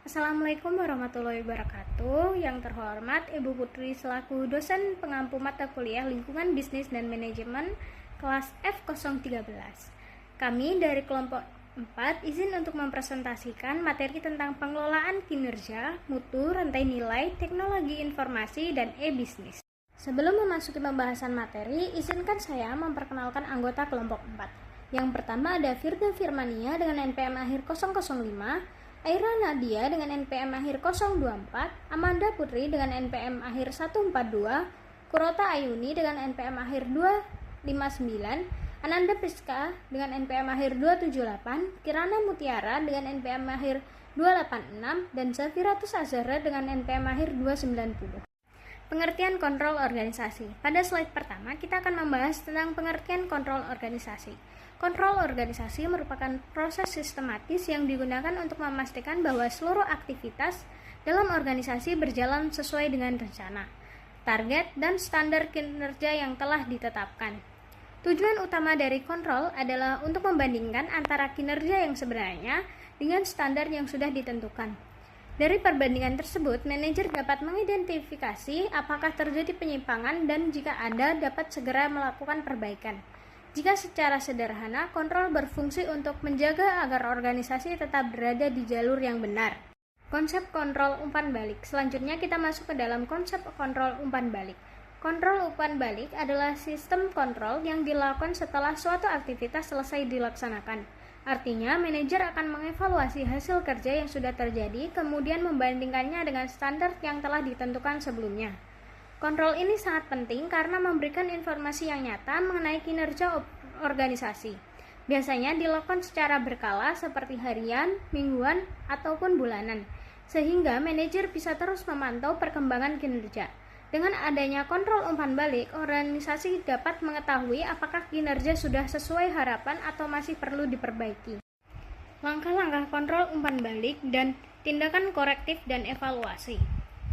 Assalamualaikum warahmatullahi wabarakatuh. Yang terhormat Ibu Putri selaku dosen pengampu mata kuliah Lingkungan Bisnis dan Manajemen kelas F013. Kami dari kelompok 4 izin untuk mempresentasikan materi tentang pengelolaan kinerja, mutu, rantai nilai, teknologi informasi, dan e-bisnis. Sebelum memasuki pembahasan materi, izinkan saya memperkenalkan anggota kelompok 4. Yang pertama ada Firda Firmania dengan NPM akhir 005, Aira Nadia dengan NPM akhir 024, Amanda Putri dengan NPM akhir 142, Kurota Ayuni dengan NPM akhir 259, Ananda Priska dengan NPM akhir 278, Kirana Mutiara dengan NPM akhir 286, dan Zafiratus Azhara dengan NPM akhir 290. Pengertian kontrol organisasi. Pada slide pertama, kita akan membahas tentang pengertian kontrol organisasi. Kontrol organisasi merupakan proses sistematis yang digunakan untuk memastikan bahwa seluruh aktivitas dalam organisasi berjalan sesuai dengan rencana, target, dan standar kinerja yang telah ditetapkan. Tujuan utama dari kontrol adalah untuk membandingkan antara kinerja yang sebenarnya dengan standar yang sudah ditentukan. Dari perbandingan tersebut, manajer dapat mengidentifikasi apakah terjadi penyimpangan dan jika ada, dapat segera melakukan perbaikan. Jika secara sederhana, kontrol berfungsi untuk menjaga agar organisasi tetap berada di jalur yang benar. Konsep kontrol umpan balik. Selanjutnya kita masuk ke dalam konsep kontrol umpan balik. Kontrol umpan balik adalah sistem kontrol yang dilakukan setelah suatu aktivitas selesai dilaksanakan. Artinya, manajer akan mengevaluasi hasil kerja yang sudah terjadi, kemudian membandingkannya dengan standar yang telah ditentukan sebelumnya. Kontrol ini sangat penting karena memberikan informasi yang nyata mengenai kinerja organisasi. Biasanya dilakukan secara berkala seperti harian, mingguan, ataupun bulanan, sehingga manajer bisa terus memantau perkembangan kinerja. Dengan adanya kontrol umpan balik, organisasi dapat mengetahui apakah kinerja sudah sesuai harapan atau masih perlu diperbaiki. Langkah-langkah kontrol umpan balik dan tindakan korektif dan evaluasi.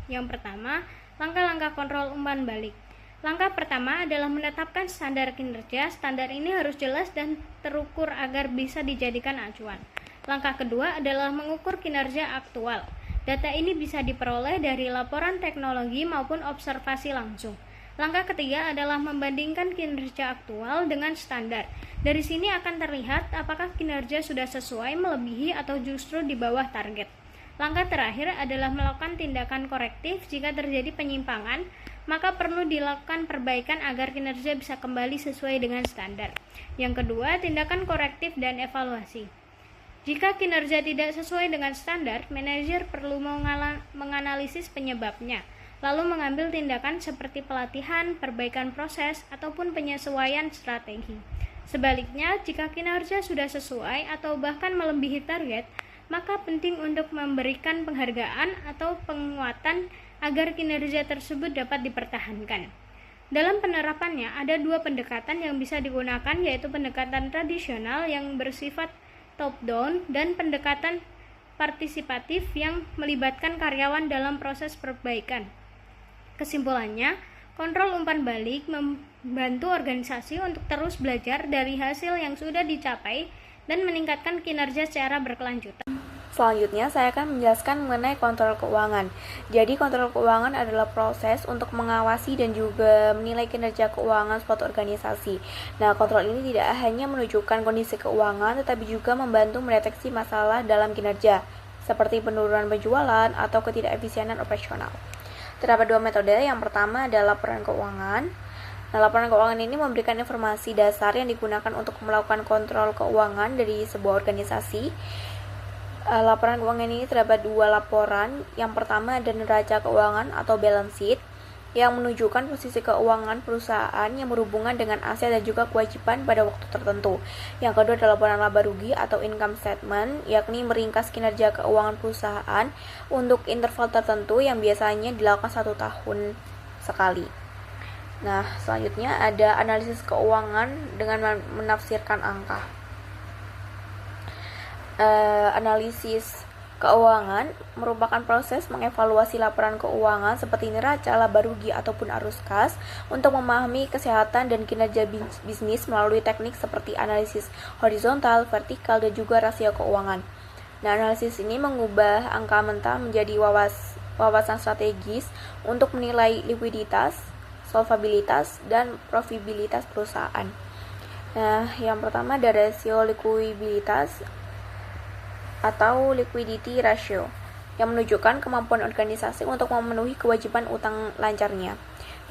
Yang pertama, langkah-langkah kontrol umpan balik. Langkah pertama adalah menetapkan standar kinerja. Standar ini harus jelas dan terukur agar bisa dijadikan acuan. Langkah kedua adalah mengukur kinerja aktual. Data ini bisa diperoleh dari laporan teknologi maupun observasi langsung. Langkah ketiga adalah membandingkan kinerja aktual dengan standar. Dari sini akan terlihat apakah kinerja sudah sesuai, melebihi, atau justru di bawah target. Langkah terakhir adalah melakukan tindakan korektif. Jika terjadi penyimpangan, maka perlu dilakukan perbaikan agar kinerja bisa kembali sesuai dengan standar. Yang kedua, tindakan korektif dan evaluasi. Jika kinerja tidak sesuai dengan standar, manajer perlu menganalisis penyebabnya, lalu mengambil tindakan seperti pelatihan, perbaikan proses, ataupun penyesuaian strategi. Sebaliknya, jika kinerja sudah sesuai atau bahkan melebihi target, maka penting untuk memberikan penghargaan atau penguatan agar kinerja tersebut dapat dipertahankan. Dalam penerapannya, ada dua pendekatan yang bisa digunakan, yaitu pendekatan tradisional yang bersifat top-down dan pendekatan partisipatif yang melibatkan karyawan dalam proses perbaikan. Kesimpulannya, kontrol umpan balik membantu organisasi untuk terus belajar dari hasil yang sudah dicapai dan meningkatkan kinerja secara berkelanjutan. Selanjutnya, saya akan menjelaskan mengenai kontrol keuangan. Jadi, kontrol keuangan adalah proses untuk mengawasi dan juga menilai kinerja keuangan suatu organisasi. Nah, kontrol ini tidak hanya menunjukkan kondisi keuangan, tetapi juga membantu mendeteksi masalah dalam kinerja, seperti penurunan penjualan atau ketidakefisienan operasional. Terdapat dua metode. Yang pertama adalah laporan keuangan. Nah, laporan keuangan ini memberikan informasi dasar yang digunakan untuk melakukan kontrol keuangan dari sebuah organisasi. Laporan keuangan ini terdapat dua laporan. Yang pertama ada neraca keuangan atau balance sheet yang menunjukkan posisi keuangan perusahaan yang berhubungan dengan aset dan juga kewajiban pada waktu tertentu. Yang kedua adalah laporan laba rugi atau income statement, yakni meringkas kinerja keuangan perusahaan untuk interval tertentu yang biasanya dilakukan 1 tahun sekali. Nah, selanjutnya ada analisis keuangan dengan menafsirkan angka. Analisis keuangan merupakan proses mengevaluasi laporan keuangan seperti neraca, laba rugi, ataupun arus kas untuk memahami kesehatan dan kinerja bisnis melalui teknik seperti analisis horizontal, vertikal, dan juga rasio keuangan. Nah, analisis ini mengubah angka mentah menjadi wawasan strategis untuk menilai likuiditas, solvabilitas, dan profitabilitas perusahaan. Nah, yang pertama ada rasio likuiditas atau liquidity ratio yang menunjukkan kemampuan organisasi untuk memenuhi kewajiban utang lancarnya.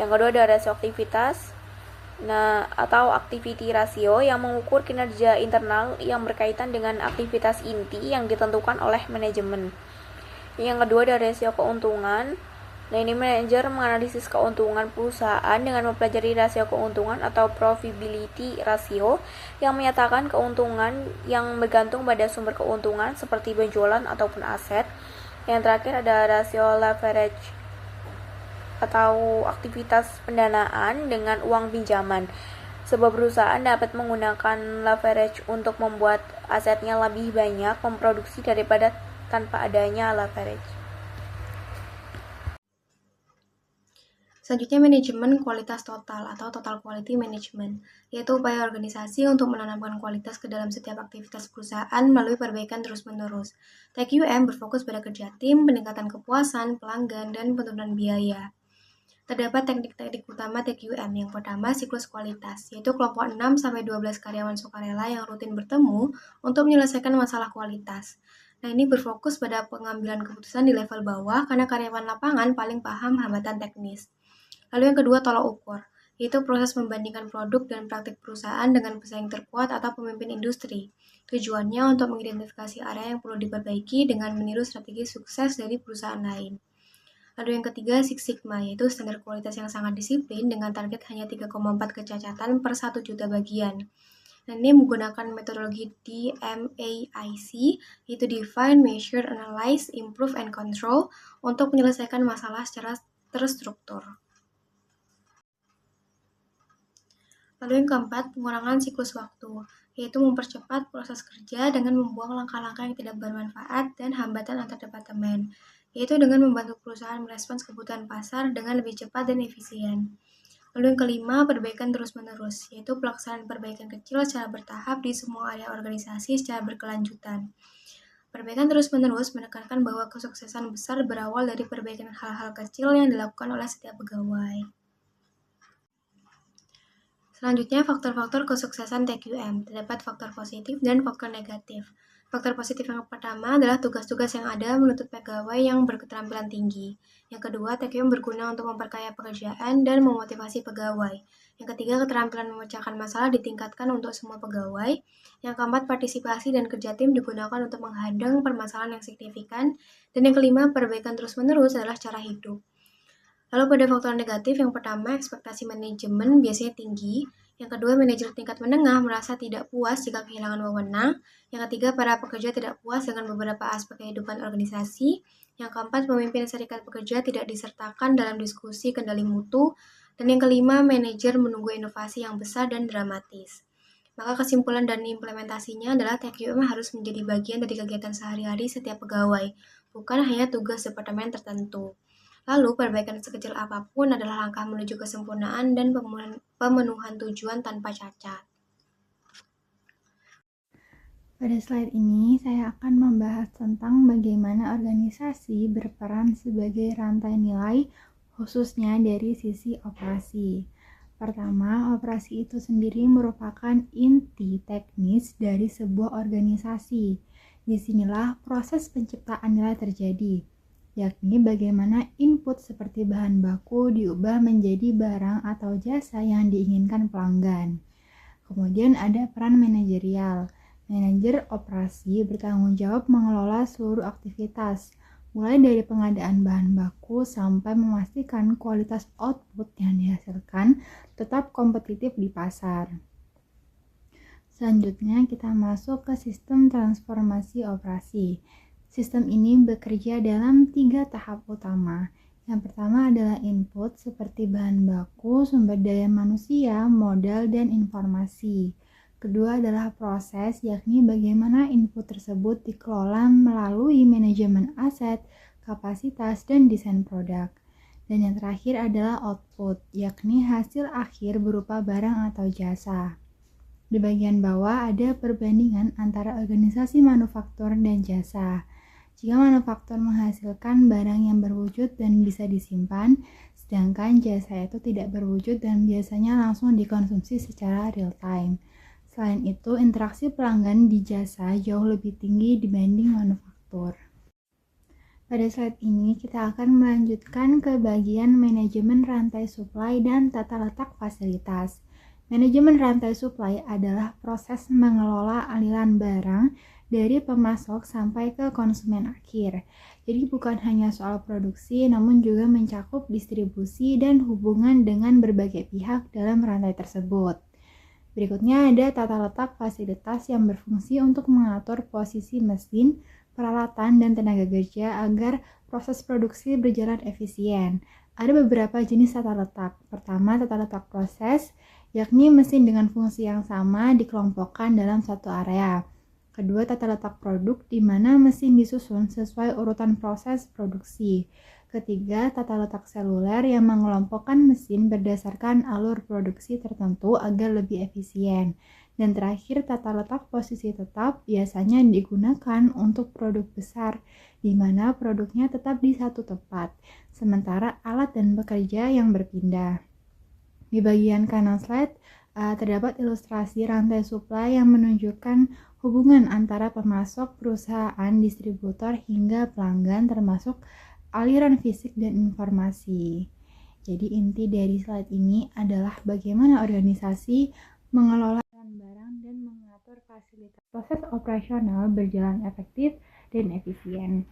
Yang kedua ada rasio aktivitas atau activity ratio yang mengukur kinerja internal yang berkaitan dengan aktivitas inti yang ditentukan oleh manajemen. Yang kedua ada rasio keuntungan. Nah, ini manajer menganalisis keuntungan perusahaan dengan mempelajari rasio keuntungan atau profitability ratio yang menyatakan keuntungan yang bergantung pada sumber keuntungan seperti penjualan ataupun aset. Yang terakhir ada rasio leverage atau aktivitas pendanaan dengan uang pinjaman. Sebuah perusahaan dapat menggunakan leverage untuk membuat asetnya lebih banyak memproduksi daripada tanpa adanya leverage. Selanjutnya manajemen kualitas total atau total quality management, yaitu upaya organisasi untuk menanamkan kualitas ke dalam setiap aktivitas perusahaan melalui perbaikan terus-menerus. TQM berfokus pada kerja tim, peningkatan kepuasan pelanggan, dan penurunan biaya. Terdapat teknik-teknik utama TQM. Yang pertama, siklus kualitas, yaitu kelompok 6-12 karyawan sukarela yang rutin bertemu untuk menyelesaikan masalah kualitas. Nah, ini berfokus pada pengambilan keputusan di level bawah karena karyawan lapangan paling paham hambatan teknis. Lalu yang kedua, tolak ukur, yaitu proses membandingkan produk dan praktik perusahaan dengan pesaing terkuat atau pemimpin industri. Tujuannya untuk mengidentifikasi area yang perlu diperbaiki dengan meniru strategi sukses dari perusahaan lain. Lalu yang ketiga, Six Sigma, yaitu standar kualitas yang sangat disiplin dengan target hanya 3,4 kecacatan per 1 juta bagian. Nah, ini menggunakan metodologi DMAIC, yaitu Define, Measure, Analyze, Improve, and Control untuk menyelesaikan masalah secara terstruktur. Lalu yang keempat, pengurangan siklus waktu, yaitu mempercepat proses kerja dengan membuang langkah-langkah yang tidak bermanfaat dan hambatan antar departemen, yaitu dengan membantu perusahaan merespons kebutuhan pasar dengan lebih cepat dan efisien. Lalu yang kelima, perbaikan terus-menerus, yaitu pelaksanaan perbaikan kecil secara bertahap di semua area organisasi secara berkelanjutan. Perbaikan terus-menerus menekankan bahwa kesuksesan besar berawal dari perbaikan hal-hal kecil yang dilakukan oleh setiap pegawai. Selanjutnya, faktor-faktor kesuksesan TQM. Terdapat faktor positif dan faktor negatif. Faktor positif yang pertama adalah tugas-tugas yang ada menuntut pegawai yang berketerampilan tinggi. Yang kedua, TQM berguna untuk memperkaya pekerjaan dan memotivasi pegawai. Yang ketiga, keterampilan memecahkan masalah ditingkatkan untuk semua pegawai. Yang keempat, partisipasi dan kerja tim digunakan untuk menghadang permasalahan yang signifikan. Dan yang kelima, perbaikan terus-menerus adalah cara hidup. Lalu pada faktor negatif, yang pertama, ekspektasi manajemen biasanya tinggi. Yang kedua, manajer tingkat menengah merasa tidak puas jika kehilangan wewenang. Yang ketiga, para pekerja tidak puas dengan beberapa aspek kehidupan organisasi. Yang keempat, pemimpin serikat pekerja tidak disertakan dalam diskusi kendali mutu. Dan yang kelima, manajer menunggu inovasi yang besar dan dramatis. Maka kesimpulan dan implementasinya adalah TQM harus menjadi bagian dari kegiatan sehari-hari setiap pegawai, bukan hanya tugas departemen tertentu. Lalu, perbaikan sekecil apapun adalah langkah menuju kesempurnaan dan pemenuhan tujuan tanpa cacat. Pada slide ini, saya akan membahas tentang bagaimana organisasi berperan sebagai rantai nilai, khususnya dari sisi operasi. Pertama, operasi itu sendiri merupakan inti teknis dari sebuah organisasi. Disinilah proses penciptaan nilai terjadi, yakni bagaimana input seperti bahan baku diubah menjadi barang atau jasa yang diinginkan pelanggan. Kemudian ada peran manajerial. Manajer operasi bertanggung jawab mengelola seluruh aktivitas, mulai dari pengadaan bahan baku sampai memastikan kualitas output yang dihasilkan tetap kompetitif di pasar. Selanjutnya kita masuk ke sistem transformasi operasi. Sistem ini bekerja dalam 3 tahap utama. Yang pertama adalah input seperti bahan baku, sumber daya manusia, modal, dan informasi. Kedua adalah proses, yakni bagaimana input tersebut dikelola melalui manajemen aset, kapasitas, dan desain produk. Dan yang terakhir adalah output, yakni hasil akhir berupa barang atau jasa. Di bagian bawah ada perbandingan antara organisasi manufaktur dan jasa. Jika manufaktur menghasilkan barang yang berwujud dan bisa disimpan, sedangkan jasa itu tidak berwujud dan biasanya langsung dikonsumsi secara real time. Selain itu, interaksi pelanggan di jasa jauh lebih tinggi dibanding manufaktur. Pada slide ini, kita akan melanjutkan ke bagian manajemen rantai suplai dan tata letak fasilitas. Manajemen rantai suplai adalah proses mengelola aliran barang dari pemasok sampai ke konsumen akhir. Jadi bukan hanya soal produksi, namun juga mencakup distribusi dan hubungan dengan berbagai pihak dalam rantai tersebut. Berikutnya ada tata letak fasilitas yang berfungsi untuk mengatur posisi mesin, peralatan, dan tenaga kerja agar proses produksi berjalan efisien. Ada beberapa jenis tata letak. Pertama, tata letak proses, yakni mesin dengan fungsi yang sama dikelompokkan dalam satu area. Kedua, tata letak produk, di mana mesin disusun sesuai urutan proses produksi. Ketiga, tata letak seluler yang mengelompokkan mesin berdasarkan alur produksi tertentu agar lebih efisien. Dan terakhir, tata letak posisi tetap biasanya digunakan untuk produk besar, di mana produknya tetap di satu tempat, sementara alat dan pekerja yang berpindah. Di bagian kanan slide, terdapat ilustrasi rantai suplai yang menunjukkan hubungan antara pemasok, perusahaan, distributor, hingga pelanggan termasuk aliran fisik dan informasi. Jadi inti dari slide ini adalah bagaimana organisasi mengelola barang dan mengatur fasilitas. Proses operasional berjalan efektif dan efisien.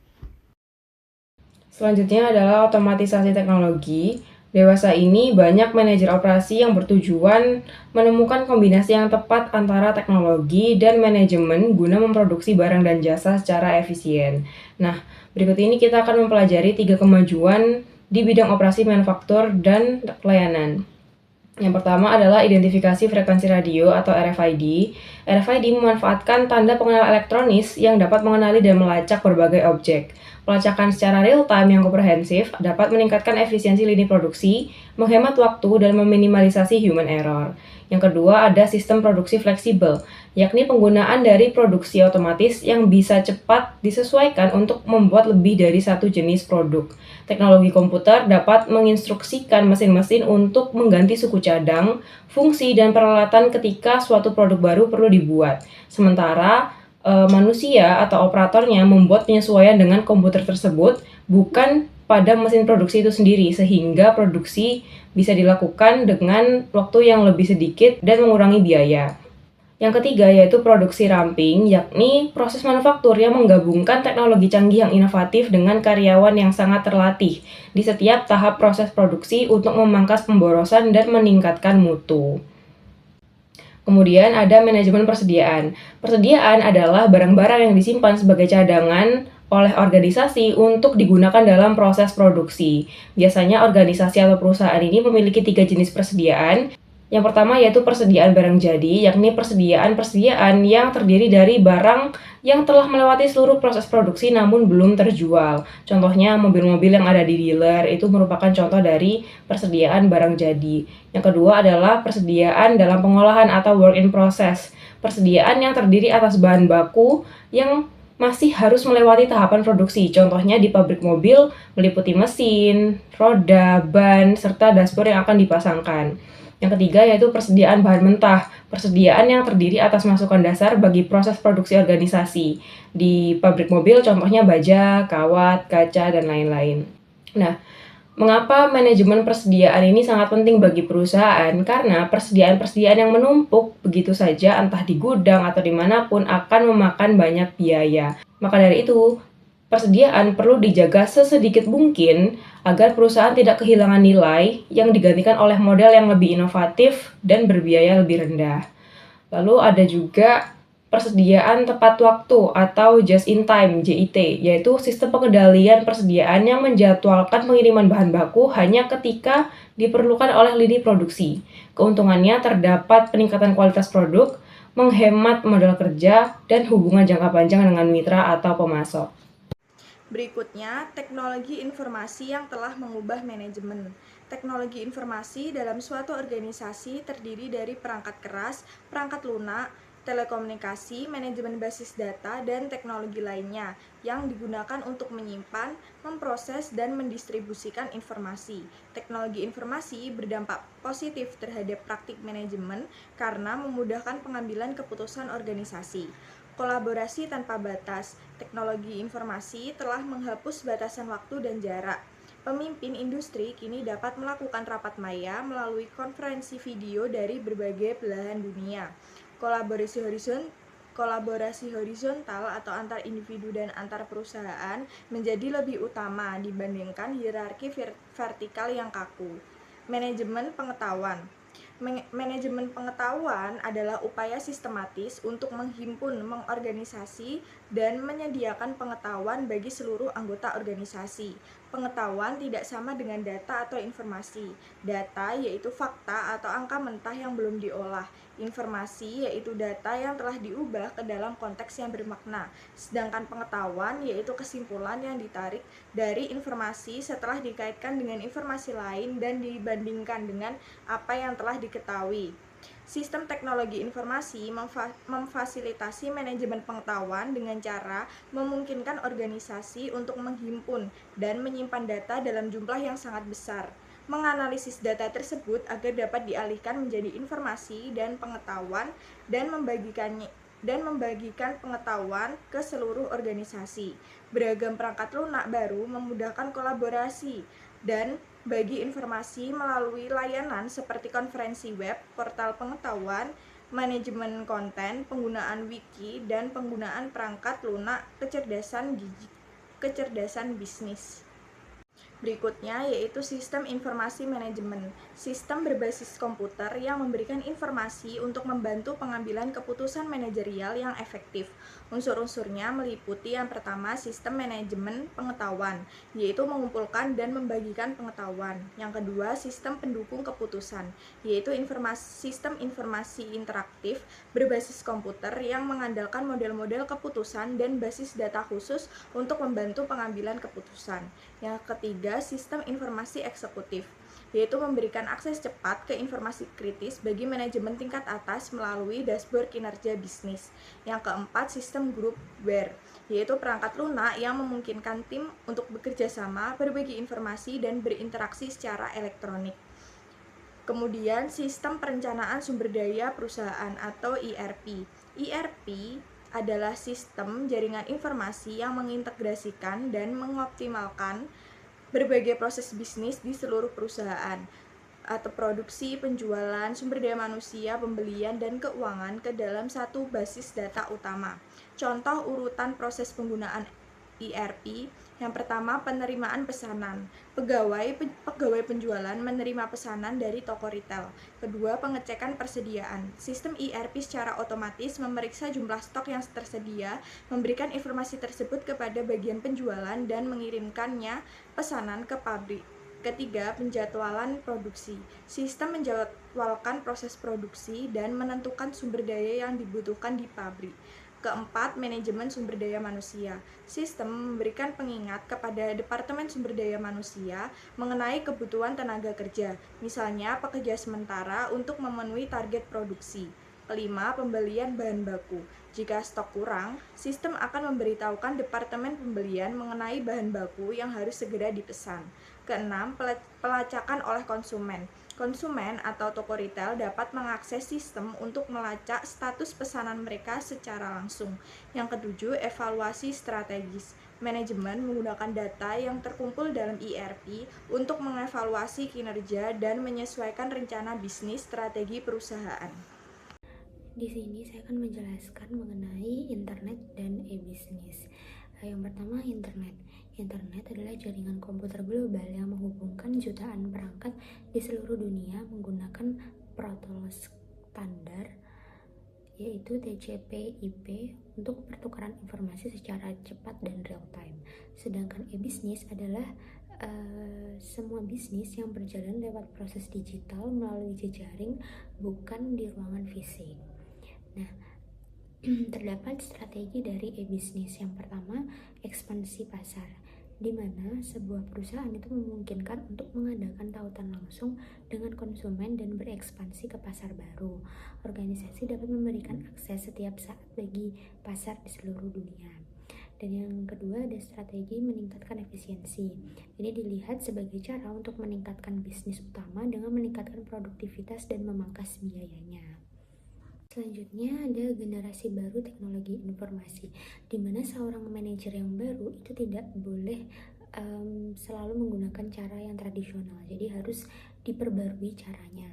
Selanjutnya adalah otomatisasi teknologi. Dewasa ini banyak manajer operasi yang bertujuan menemukan kombinasi yang tepat antara teknologi dan manajemen guna memproduksi barang dan jasa secara efisien. Nah, berikut ini kita akan mempelajari 3 kemajuan di bidang operasi manufaktur dan pelayanan. Yang pertama adalah identifikasi frekuensi radio atau RFID. RFID memanfaatkan tanda pengenal elektronis yang dapat mengenali dan melacak berbagai objek. Pelacakan secara real-time yang komprehensif dapat meningkatkan efisiensi lini produksi, menghemat waktu, dan meminimalisasi human error. Yang kedua ada sistem produksi fleksibel, yakni penggunaan dari produksi otomatis yang bisa cepat disesuaikan untuk membuat lebih dari satu jenis produk. Teknologi komputer dapat menginstruksikan mesin-mesin untuk mengganti suku cadang, fungsi, dan peralatan ketika suatu produk baru perlu dibuat. Sementara manusia atau operatornya membuat penyesuaian dengan komputer tersebut, bukan pada mesin produksi itu sendiri, sehingga produksi bisa dilakukan dengan waktu yang lebih sedikit dan mengurangi biaya. Yang ketiga yaitu produksi ramping, yakni proses manufaktur yang menggabungkan teknologi canggih yang inovatif dengan karyawan yang sangat terlatih di setiap tahap proses produksi untuk memangkas pemborosan dan meningkatkan mutu. Kemudian ada manajemen persediaan. Persediaan adalah barang-barang yang disimpan sebagai cadangan oleh organisasi untuk digunakan dalam proses produksi. Biasanya organisasi atau perusahaan ini memiliki 3 jenis persediaan. Yang pertama yaitu persediaan barang jadi, yakni persediaan yang terdiri dari barang yang telah melewati seluruh proses produksi namun belum terjual. Contohnya mobil-mobil yang ada di dealer itu merupakan contoh dari persediaan barang jadi. Yang kedua adalah persediaan dalam pengolahan atau work in process. Persediaan yang terdiri atas bahan baku yang masih harus melewati tahapan produksi. Contohnya di pabrik mobil meliputi mesin, roda, ban, serta dashboard yang akan dipasangkan. Yang ketiga yaitu persediaan bahan mentah, persediaan yang terdiri atas masukan dasar bagi proses produksi organisasi. Di pabrik mobil contohnya baja, kawat, kaca, dan lain-lain. Nah, mengapa manajemen persediaan ini sangat penting bagi perusahaan? Karena persediaan-persediaan yang menumpuk begitu saja entah di gudang atau dimanapun akan memakan banyak biaya. Maka dari itu, persediaan perlu dijaga sesedikit mungkin agar perusahaan tidak kehilangan nilai yang digantikan oleh model yang lebih inovatif dan berbiaya lebih rendah. Lalu ada juga persediaan tepat waktu atau just in time (JIT), yaitu sistem pengendalian persediaan yang menjadwalkan pengiriman bahan baku hanya ketika diperlukan oleh lini produksi. Keuntungannya terdapat peningkatan kualitas produk, menghemat modal kerja, dan hubungan jangka panjang dengan mitra atau pemasok. Berikutnya, teknologi informasi yang telah mengubah manajemen. Teknologi informasi dalam suatu organisasi terdiri dari perangkat keras, perangkat lunak, telekomunikasi, manajemen basis data, dan teknologi lainnya yang digunakan untuk menyimpan, memproses, dan mendistribusikan informasi. Teknologi informasi berdampak positif terhadap praktik manajemen karena memudahkan pengambilan keputusan organisasi. Kolaborasi tanpa batas. Teknologi informasi telah menghapus batasan waktu dan jarak. Pemimpin industri kini dapat melakukan rapat maya melalui konferensi video dari berbagai belahan dunia. Kolaborasi horizontal atau antar individu dan antar perusahaan menjadi lebih utama dibandingkan hierarki vertikal yang kaku. Manajemen pengetahuan. Manajemen pengetahuan adalah upaya sistematis untuk menghimpun, mengorganisasi, dan menyediakan pengetahuan bagi seluruh anggota organisasi. Pengetahuan tidak sama dengan data atau informasi. Data yaitu fakta atau angka mentah yang belum diolah. Informasi yaitu data yang telah diubah ke dalam konteks yang bermakna. Sedangkan pengetahuan yaitu kesimpulan yang ditarik dari informasi setelah dikaitkan dengan informasi lain dan dibandingkan dengan apa yang telah diketahui. Sistem teknologi informasi memfasilitasi manajemen pengetahuan dengan cara memungkinkan organisasi untuk menghimpun dan menyimpan data dalam jumlah yang sangat besar, menganalisis data tersebut agar dapat dialihkan menjadi informasi dan pengetahuan dan membagikan pengetahuan ke seluruh organisasi. Beragam perangkat lunak baru memudahkan kolaborasi dan bagi informasi melalui layanan seperti konferensi web, portal pengetahuan, manajemen konten, penggunaan wiki, dan penggunaan perangkat lunak kecerdasan bisnis. Berikutnya yaitu sistem informasi manajemen. Sistem berbasis komputer yang memberikan informasi untuk membantu pengambilan keputusan manajerial yang efektif. Unsur-unsurnya meliputi yang pertama sistem manajemen pengetahuan, yaitu mengumpulkan dan membagikan pengetahuan. Yang kedua sistem pendukung keputusan, yaitu sistem informasi interaktif berbasis komputer yang mengandalkan model-model keputusan dan basis data khusus untuk membantu pengambilan keputusan. Yang ketiga, sistem informasi eksekutif, yaitu memberikan akses cepat ke informasi kritis bagi manajemen tingkat atas melalui dashboard kinerja bisnis. Yang keempat, sistem groupware, yaitu perangkat lunak yang memungkinkan tim untuk bekerja sama, berbagi informasi, dan berinteraksi secara elektronik. Kemudian, sistem perencanaan sumber daya perusahaan atau ERP. ERP adalah sistem jaringan informasi yang mengintegrasikan dan mengoptimalkan berbagai proses bisnis di seluruh perusahaan atau produksi, penjualan, sumber daya manusia, pembelian, dan keuangan ke dalam satu basis data utama. Contoh urutan proses penggunaan ERP. Yang pertama, penerimaan pesanan. Pegawai penjualan menerima pesanan dari toko retail. Kedua, pengecekan persediaan. Sistem ERP secara otomatis memeriksa jumlah stok yang tersedia, memberikan informasi tersebut kepada bagian penjualan dan mengirimkannya pesanan ke pabrik. Ketiga, penjadwalan produksi. Sistem menjadwalkan proses produksi dan menentukan sumber daya yang dibutuhkan di pabrik. Keempat, manajemen sumber daya manusia. Sistem memberikan pengingat kepada Departemen Sumber Daya Manusia mengenai kebutuhan tenaga kerja, misalnya pekerja sementara untuk memenuhi target produksi. Kelima, pembelian bahan baku. Jika stok kurang, sistem akan memberitahukan Departemen Pembelian mengenai bahan baku yang harus segera dipesan. Keenam, pelacakan oleh konsumen. Konsumen atau toko retail dapat mengakses sistem untuk melacak status pesanan mereka secara langsung. Yang ketujuh, evaluasi strategis. Manajemen menggunakan data yang terkumpul dalam ERP untuk mengevaluasi kinerja dan menyesuaikan rencana bisnis strategi perusahaan. Di sini saya akan menjelaskan mengenai internet dan e-bisnis. Yang pertama, internet. Internet adalah jaringan komputer global yang menghubungkan jutaan perangkat di seluruh dunia menggunakan protokol standar yaitu TCP/IP untuk pertukaran informasi secara cepat dan real time. Sedangkan e-bisnis adalah semua bisnis yang berjalan lewat proses digital melalui jejaring, bukan di ruangan fisik. Nah, terdapat strategi dari e-bisnis. Yang pertama, ekspansi pasar. di mana sebuah perusahaan itu memungkinkan untuk mengadakan tautan langsung dengan konsumen dan berekspansi ke pasar baru. Organisasi dapat memberikan akses setiap saat bagi pasar di seluruh dunia. Dan yang kedua ada strategi meningkatkan efisiensi. Ini dilihat sebagai cara untuk meningkatkan bisnis utama dengan meningkatkan produktivitas dan memangkas biayanya. Selanjutnya ada generasi baru teknologi informasi, di mana seorang manajer yang baru itu tidak boleh selalu menggunakan cara yang tradisional, jadi harus diperbarui caranya.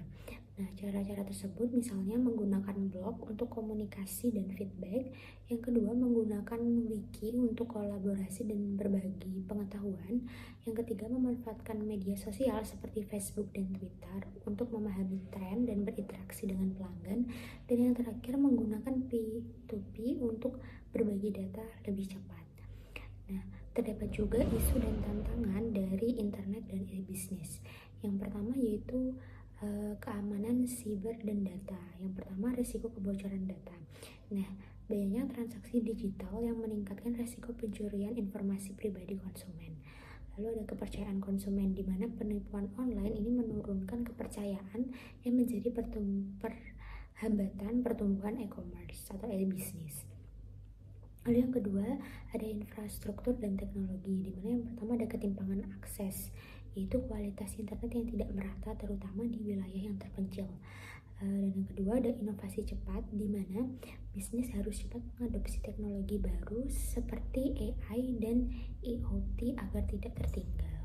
Nah, cara-cara tersebut misalnya menggunakan blog untuk komunikasi dan feedback. Yang kedua, menggunakan wiki untuk kolaborasi dan berbagi pengetahuan. Yang ketiga, memanfaatkan media sosial seperti Facebook dan Twitter untuk memahami tren dan berinteraksi dengan pelanggan. Dan yang terakhir, menggunakan P2P untuk berbagi data lebih cepat. Nah, terdapat juga isu dan tantangan dari internet dan e-bisnis. Yang pertama yaitu keamanan siber dan data. Yang pertama, risiko kebocoran data. Nah, banyaknya transaksi digital yang meningkatkan risiko pencurian informasi pribadi konsumen. Lalu ada kepercayaan konsumen, di mana penipuan online ini menurunkan kepercayaan yang menjadi hambatan pertumbuhan e-commerce atau e-bisnis. Lalu yang kedua ada infrastruktur dan teknologi, di mana yang pertama ada ketimpangan akses, yaitu kualitas internet yang tidak merata terutama di wilayah yang terpencil. Dan yang kedua ada inovasi cepat, di mana bisnis harus cepat mengadopsi teknologi baru seperti AI dan IoT agar tidak tertinggal.